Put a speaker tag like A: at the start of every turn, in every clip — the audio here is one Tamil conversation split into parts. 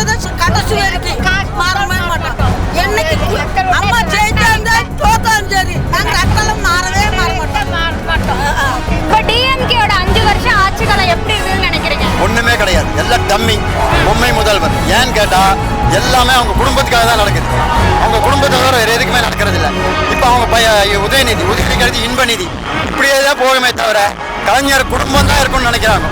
A: கடைசி வரைக்கும் மாறவே மாட்டோம். என்னைக்கு அம்மா ஜெயிச்சா தோத்தாலும் சரி நாங்கள் அக்கெல்லாம் மாறவே மாட்டோம்.
B: இப்போ டிஎம்கேயோட 5 வருஷம் ஆட்சி காலம் எப்படி இருக்குன்னு நினைக்கிறீங்க?
C: ஒண்ணுமே கிடையாது, எல்லாம் டம்மி, பொம்மை முதல்வர். ஏன்னு கேட்டா எல்லாமே அவங்க குடும்பத்துக்காக தான் நடக்குது. அவங்க குடும்பத்தை தவிர வேற எதுக்குமே நடக்கிறது இல்லை. இப்போ அவங்க உதயநிதி கழித்து இன்பநிதி இப்படியே தான் போகுமே தவிர கலைஞர் குடும்பம் தான் இருக்கும்னு நினைக்கிறாங்க.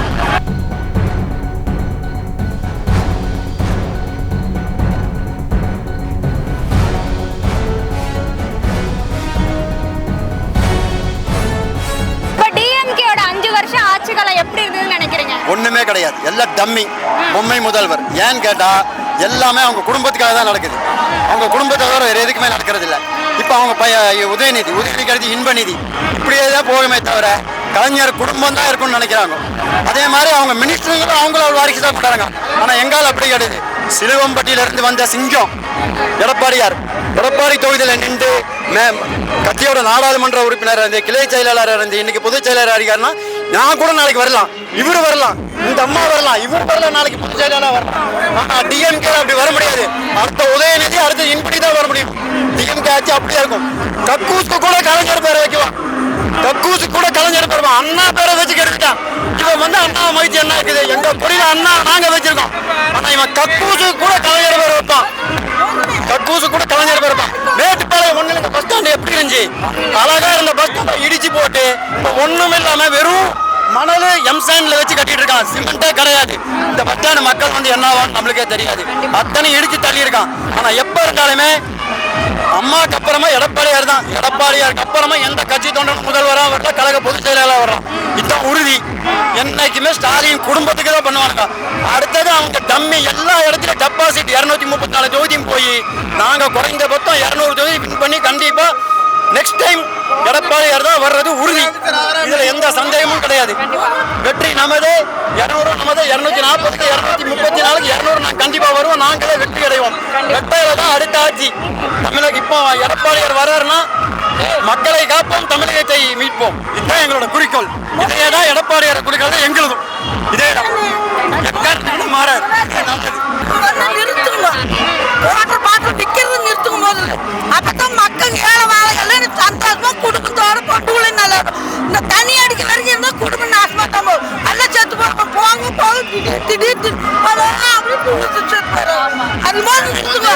B: ஆட்சி காலம் எப்படி இருக்குன்னு நினைக்கிறீங்க?
C: ஒண்ணுமே கிடையாது, எல்லாம் டம்மி, பொம்மை முதல்வர். ஏன்னு கேட்டா எல்லாமே அவங்க குடும்பத்துக்காக தான் நடக்குது. அவங்க குடும்பத்தை தவிர வேற எதுக்குமே நடக்கிறது இல்லை. இப்போ அவங்க உதயநிதி கழித்து இன்பநிதி இப்படியே தான் போகுமே தவிர கலைஞர் குடும்பம் தான் இருக்கும்னு நினைக்கிறாங்க. அதே மாதிரி அவங்க மினிஸ்டருங்களும் அவங்கள வாரிசு தான் பண்றாங்க. ஆனா எங்கால அப்படி கிடையாது. சிலுவம்பட்டியிலிருந்து வந்த சிங்கம் எடப்பாடி தொகுதியில் நின்று கட்சியோட நாடாளுமன்ற உறுப்பினர் இருந்து, கிளை செயலாளர் இருந்து, இன்னைக்கு பொதுச் செயலாளர் இருக்காருன்னா நான் கூட நாளைக்கு வரலாம், இவரு வரலாம், இந்த அம்மா வரலாம், இவரு வரலாம், நாளைக்கு பொதுச் செயலாளர் வரலாம். ஆனா டிஎம்கே அப்படி வர முடியாது. அடுத்த உதயநிதி அடுத்த இன்படி தான் வர முடியும். டிஎம்கே ஆட்சி அப்படியே இருக்கும். கக்கூஸ்க்கு கூட கலைஞர் பேரை வைக்குவான். கக்கூசுக்கு கூட கலைஞர் பேருவான். அண்ணா பேரை வச்சு கெடுத்துட்டான். இவன் வந்து அண்ணா மகிழ்ச்சி என்ன இருக்குது, எங்க புரியல அண்ணா நாங்க வச்சிருக்கோம். ஆனா இவன் கக்கூசுக்கு கூட கலைஞர் பேர் வைப்பான். கக்கூசு கூட கலைஞர் பேர் வைப்பான். மேட்டுப்பாளையம் ஒண்ணு பஸ் ஸ்டாண்ட் எப்படி இருந்துச்சு, அழகா இருந்த பஸ் ஸ்டாண்டை இடிச்சு போட்டு ஒண்ணும் இல்லாம வெறும் மணல் எம்சாண்ட்ல வச்சு கட்டிட்டு இருக்கான். சிமெண்டே கிடையாது. இந்த பஸ் ஸ்டாண்ட் மக்கள் வந்து என்னவான்னு நம்மளுக்கே தெரியாது. அத்தனை இடிச்சு தள்ளி இருக்கான். ஆனா எப்ப இருந்தாலுமே அம்மாக்கு அப்புறமா எடப்பாடியார் தான். எடப்பாடியாருக்கு அப்புறமா எந்த கட்சி தொண்டனும் முதல்வரா வரல, கழக பொதுச் செயலாளர் வர்றான். இதுதான் உறுதி. என்னைக்குமே ஸ்டாலின் குடும்பத்துக்கு தான் பண்ணுவாங்க. அடுத்தது அவங்க டம்மி எல்லா இடத்துலயும் டெபாசிட் 234 தொகுதியும் போய் நாங்க குறைந்தபட்சம் 200 தொகுதி வின் பண்ணி கண்டிப்பா நெக்ஸ்ட் டைம் எடப்பாடியார் தான் வர்றது உறுதி. இதுல எந்த சந்தேகமும் கிடையாது. வெற்றி நமது. 200 நமது. 240 234 200 நான் கண்டிப்பா வருவோம். நாங்களே வெற்றி அடைவோம். வெற்றியில தான் அடுத்த ஆட்சி தமிழக. இப்போ எடப்பாடியார் வர்றாருன்னா மக்களை காப்போம், தமிழகத்தை மீட்போம். இதுதான் எங்களோட குறிக்கோள். இதே தான் எடப்பாடியார் குறிக்கோள் எங்களுதும். இதே தான் மாற
A: நிறுத்தும் போது அப்பதான் மக்கள் ஏழை வாழைகள் சந்தோஷமா குடும்பத்தோட பொட்டுகளை நல்லா இந்த தண்ணி அடிக்க வரைக்கும் இருந்தா குடும்பம் நாசமா தான் போகும். எல்லாம் செத்து போங்க திடீர்னு அது மாதிரி நிறுத்துங்க.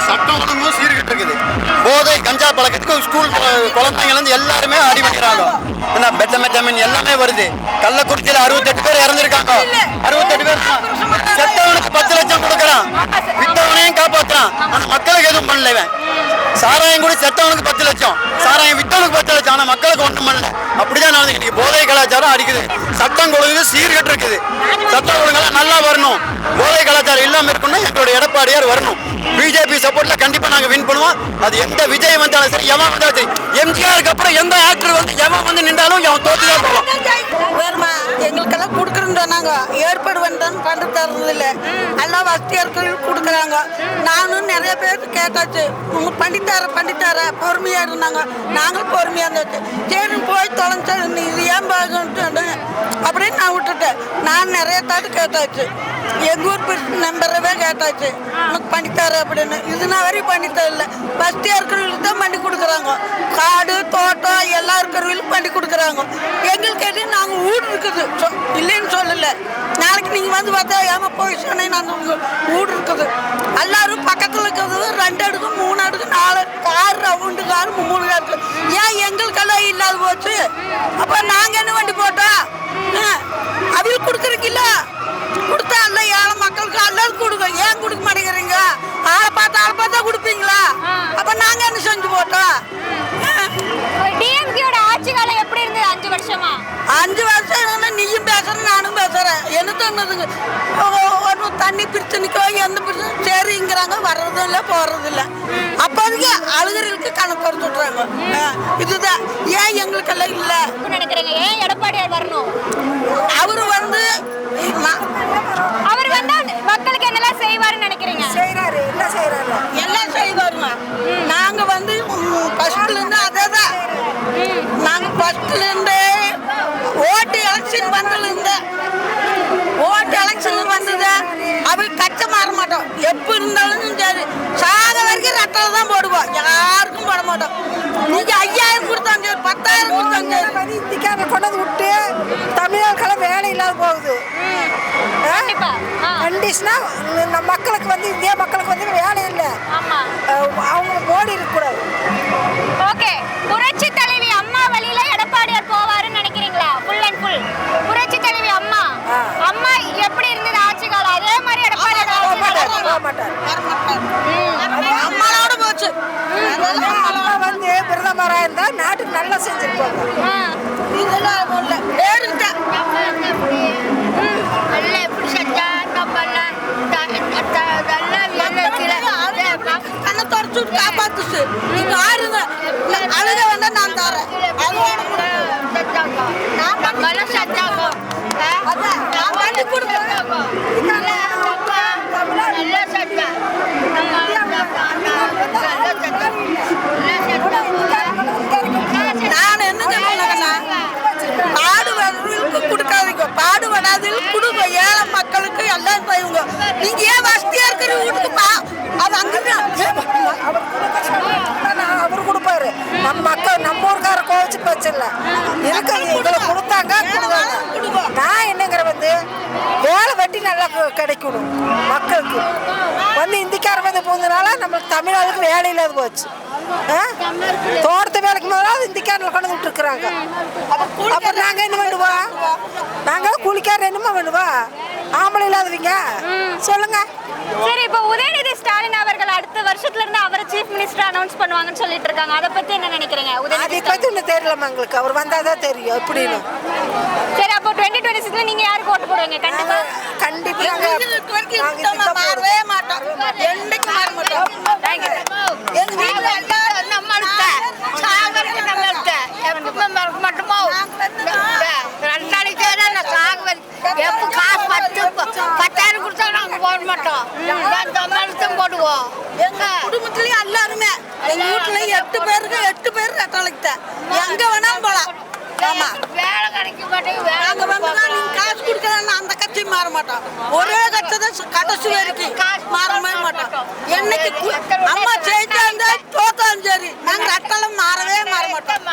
C: சட்டம் ஒழுங்கும் சீர்கிட்டு இருக்குது. போதை கஞ்சா பழக்கத்துக்கு ஸ்கூல் குழந்தைங்க இருந்து எல்லாருமே அடிபடுறாங்க. பெட்டமெட்டமின் எல்லாமே வருது. கள்ளக்குறிச்சியில 68 பேர் இறந்துருக்காங்க. 68 பேர் செத்தவனுக்கு 10 லட்சம் கொடுக்கறான், வித்தவனையும் காப்பாற்றுறான். ஆனா மக்களுக்கு எதுவும் பண்ணல. இவன் சாராயம் கூட செத்தவனுக்கு 10 லட்சம், சாராயம் வித்தவனுக்கு 10 லட்சம். ஆனா மக்களுக்கு ஒன்றும் பண்ணல. அப்படிதான் நடந்து போதை கலாச்சாரம் அடிக்குது. சட்டம் ஒழுங்கு சீர்கட்டு இருக்குது. சட்டம் ஒழுங்கெல்லாம் நல்லா வரணும். போதை கலாச்சாரம் இல்லாம இருக்கணும்னா எங்களோட எடப்பாடியார் வரணும். பிஜேபி சப்போர்ட்ல கண்டிப்பா நாங்க வின் பண்ணுவோம். அது எந்த விஜய் வந்தாலும் சரி, எவன் வந்தாலும் சரி. எம்ஜிஆருக்கு அப்புறம் எந்த ஆக்டர் வந்து எவன் வந்து நின்றாலும் அவன் தோத்துதான் போவான்.
A: வேறுமா எங்களுக்கெல்லாம் கொடுக்குறோன்னு சொன்னாங்க. ஏற்பாடு பண்ணு தர்றது இல்லை. எல்லாம் வசதியாளர்களுக்கு கொடுக்குறாங்க. நானும் நிறைய பேருக்கு கேட்டாச்சு. உங்க பண்ணித்தார பொறுமையா இருந்தாங்க. நாங்களும் பொறுமையா இருந்தாச்சு. சரி போய் தொலைஞ்சா இது ஏன் பாருன்னு அப்படின்னு நான் விட்டுட்டேன். நான் நிறைய தாட்டு கேட்டாச்சு. எங்கள் ஊர் நம்பரவே கேட்டாச்சு. உனக்கு பண்ணித்தார அப்படின்னு. இது நான் வரையும் பண்ணித்தர இல்லை. வசதியாக இருக்கிறவங்களுக்கு தான் பண்ணி கொடுக்குறாங்க. காடு தோட்டம் எல்லாம் இருக்கிறவங்களுக்கு பண்ணி கொடுக்குறாங்க. எங்களுக்கு எது நாங்கள் வீடு இருக்குது இல்லைன்னு சொல்லலை. நாளைக்கு நீங்கள் வந்து பார்த்தா ஏமா போய் சொன்னேன். நாங்கள் வீடு இருக்குது. எல்லாரும் பக்கத்தில் இருக்கிறது 2 அடுக்கு 3 அடுக்கு 4 கார், ரவுண்டு கார், 3 கார் இருக்குது. ஏன் எங்களுக்கெல்லாம் இல்லாத போச்சு? அப்போ நாங்கள் என்ன வண்டி போட்டோம்? அவங்களுக்கு கொடுக்குறீங்கல்ல, கொடுத்தா எல்லாம் ஏழை மக்களுக்கு எல்லாரும் கொடுங்க. ஏன் கொடுக்க மாட்டேங்கிறீங்க? ஆளை பார்த்தா கொடுப்பீங்களா? அப்ப நாங்க என்ன செஞ்சு போட்டோம்?
B: டிஎம்கேயோட ஆட்சி காலம் எப்படி இருந்தது 5 வருஷமா?
A: 5 வருஷம் நீயும் பேசுற நானும் பேசுறேன். என்ன தோணுதுங்க? தண்ணி பிரிச்சு நிற்க எந்த பிரச்சனை சரிங்கிறாங்க. வர்றதும் இல்லை போறதும் இல்லை. அப்போதைக்கு அழுகிறதுக்கு கணக்கு எடுத்து விட்டுறாங்க. இதுதான் ஏன் எங்களுக்கெல்லாம் இல்லை
B: நினைக்கிறீங்க. ஏன் எடப்பாடியார் வரணும்?
A: அவரு வந்து
B: அவர் வந்தா மக்களுக்கு என்னெல்லாம் செய்வாருன்னு நினைக்கிறீங்க?
A: எல்லாம் செய்வாருங்க. நாங்க வந்து ஃபர்ஸ்ட்ல இருந்து அதேதான். நாங்க ஃபர்ஸ்ட்ல இருந்து ஓட்டு எலெக்ஷன் வந்தது அவர் கச்ச மாற மாட்டோம். எப்ப இருந்தாலும் சரி சாக வரைக்கும் ரெட்டலை தான் போடுவோம், யாருக்கும் போட மாட்டோம். நீங்க 5000 கொடுத்தாங்க சரி, 10,000 கொடுத்தாங்க சரி.
D: இந்திக்காரனை கொண்டு வந்து விட்டு தமிழர்களுக்கெல்லாம் வேலை இல்லாத போகுது.
B: கண்டிப்பா.
D: கண்டிஷனா நம்ம மக்களுக்கு வந்து இந்திய மக்களுக்கு வந்து வேலை இல்லை.
B: ஆமா.
D: அவங்க மோடி இருக்கக்கூடாது.
B: ஓகே, புரட்சி தலைவி அம்மா வழியில எடப்பாடியார் போவாருன்னு நினைக்கிறீங்களா? ஃபுல் அண்ட் ஃபுல் புரட்சி தலைவி அம்மா அம்மா எப்படி இருந்தது ஆட்சி காலம், அதே மாதிரி எடப்பாடியார்
D: போக மாட்டார்.
A: அம்மாவோட போச்சு.
D: அம்மா வந்து பிரதமராக இருந்தா நாட்டுக்கு நல்லா செஞ்சிருப்பாங்க.
A: இதெல்லாம் ஒண்ணு நேருக்கிட்ட கண்ணை தொடச்சு காப்பாத்துச்சு. நீங்க ஆடுங்க, அழுக வேண்டா நான் தரேன். நான் பண்ணி கொடுப்பேன். நான் என்ன சொல்லுவேன்னா, பாடுபடுறவங்களுக்கு கொடுக்காதீங்க, பாடுபடாதவங்களுக்கு கொடுங்க. ஏழை மக்களுக்கு எல்லாம் செய்யுங்க. நீங்க ஏன் வசதியா இருக்கிற வீட்டுக்குப்பா அது அங்கிட்டு
D: அவர் கொடுப்பாரு. நம்ம மக்கள் நம்ம ஊருக்கார கோவிச்சு பிரச்சனை இருக்குது. எங்களை கொடுத்தாங்க கொடுத்தாங்க. நான் என்னங்கிற வந்து வேலை வெட்டி நல்லா கிடைக்கணும் மக்களுக்கு. வந்து இந்திக்கார வந்து போனதுனால நம்மளுக்கு தமிழ்நாளுக்கு வேலை இல்லாத போச்சு. தோட்டத்து வேலைக்கு முதலாவது இந்திக்காரில் கொண்டு வந்து விட்டுருக்குறாங்க. அப்புறம் நாங்கள் என்ன பண்ணுவோம்? நாங்கள் கூலிக்காரர் என்னமா பண்ணுவோம்? ஆம்பளை இல்லாதவங்க சொல்லுங்க.
B: சரி, இப்போ உதயநிதி ஸ்டாலின் அவர்கள் அடுத்த வருஷத்துல இருந்து அவரை சீஃப் மினிஸ்டர் அனௌன்ஸ் பண்ணுவாங்கன்னு சொல்லிட்டு இருக்காங்க. அதை பத்தி என்ன நினைக்கிறீங்க?
D: அதை பத்தி ஒன்றும் தெரியலமா எங்களுக்கு. அவர் வந்தாதான் தெரியும் எப்படின்னு.
B: சரி, அப்போ 2026 நீங்க யாருக்கு ஓட்டு போடுவீங்க? கண்டிப்பா
A: மாறவே மாட்டோம். என்னைக்கு மாற மாட்டோம். எங்க வீட்டுல
B: போடுவோம்.
A: எங்க குடும்பத்திலயும் எல்லாருமே எங்க வீட்டுல 8 பேருக்கு 8 பேர் ரெட்டலைக்கு எங்க வேணாலும் போலாம். ஆமா,
B: வேலை கிடைக்க மாட்டேங்குது.
A: நாங்க வந்து நீங்க காசு கொடுக்கலன்னா அந்த கட்சியும் மாற மாட்டோம். ஒரே கட்சி தான் கடைசி வரைக்கும் மாறவே மாட்டோம். என்னைக்கு அம்மா ஜெயிச்சா இருந்தா தோத்தாலும் சரி, நாங்க ரெட்டலை மாறவே மாற மாட்டோம்.